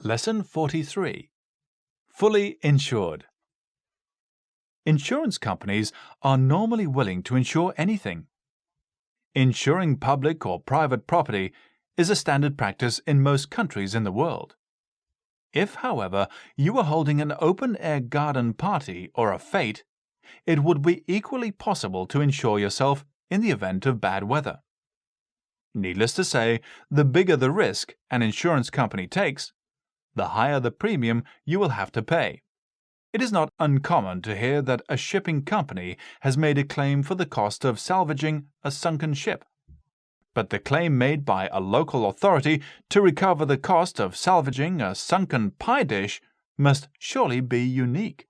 Lesson 43. Fully Insured. Insurance companies are normally willing to insure anything. Insuring public or private property is a standard practice in most countries in the world. If, however, you were holding an open-air garden party or a fete, it would be equally possible to insure yourself in the event of bad weather. Needless to say, the bigger the risk an insurance company takes, the higher the premium you will have to pay. It is not uncommon to hear that a shipping company has made a claim for the cost of salvaging a sunken ship. But the claim made by a local authority to recover the cost of salvaging a sunken pie dish must surely be unique.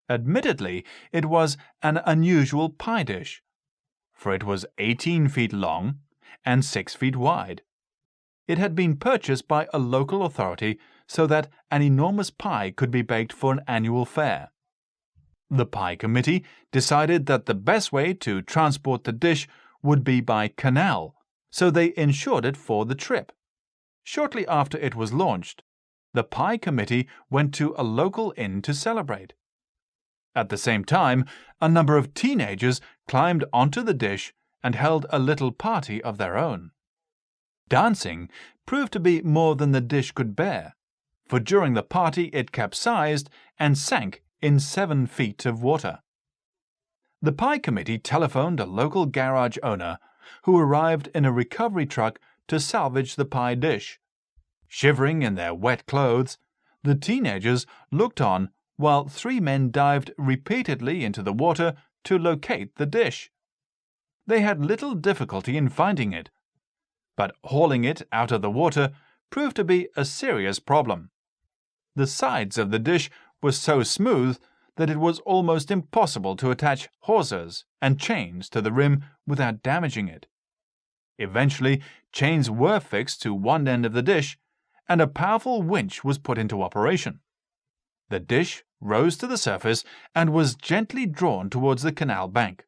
Admittedly, it was an unusual pie dish, for it was 18 feet long and 6 feet wide. It had been purchased by a local authority so that an enormous pie could be baked for an annual fair. The pie committee decided that the best way to transport the dish would be by canal, so they insured it for the trip. Shortly after it was launched, the pie committee went to a local inn to celebrate. At the same time, a number of teenagers climbed onto the dish and held a little party of their own. Dancing proved to be more than the dish could bear, for during the party it capsized and sank in 7 feet of water. The pie committee telephoned a local garage owner who arrived in a recovery truck to salvage the pie dish. Shivering in their wet clothes, the teenagers looked on while 3 men dived repeatedly into the water to locate the dish. They had little difficulty in finding it, but hauling it out of the water proved to be a serious problem. The sides of the dish were so smooth that it was almost impossible to attach hawsers and chains to the rim without damaging it. Eventually, chains were fixed to one end of the dish, and a powerful winch was put into operation. The dish rose to the surface and was gently drawn towards the canal bank.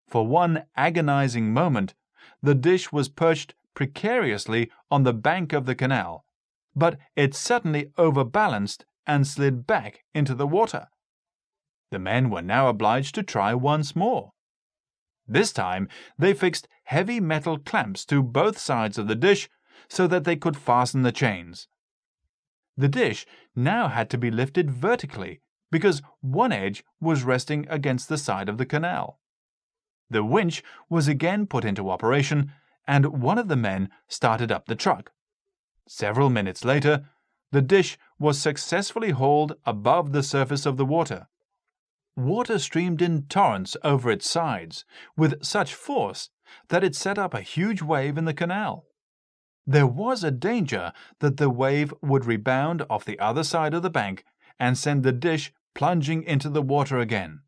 For one agonizing moment, the dish was perched precariously on the bank of the canal, but it suddenly overbalanced and slid back into the water. The men were now obliged to try once more. This time, they fixed heavy metal clamps to both sides of the dish so that they could fasten the chains. The dish now had to be lifted vertically because one edge was resting against the side of the canal. The winch was again put into operation, and one of the men started up the truck. Several minutes later, the dish was successfully hauled above the surface of the water. Water streamed in torrents over its sides with such force that it set up a huge wave in the canal. There was a danger that the wave would rebound off the other side of the bank and send the dish plunging into the water again.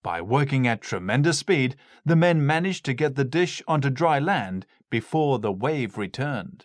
By working at tremendous speed, the men managed to get the dish onto dry land before the wave returned.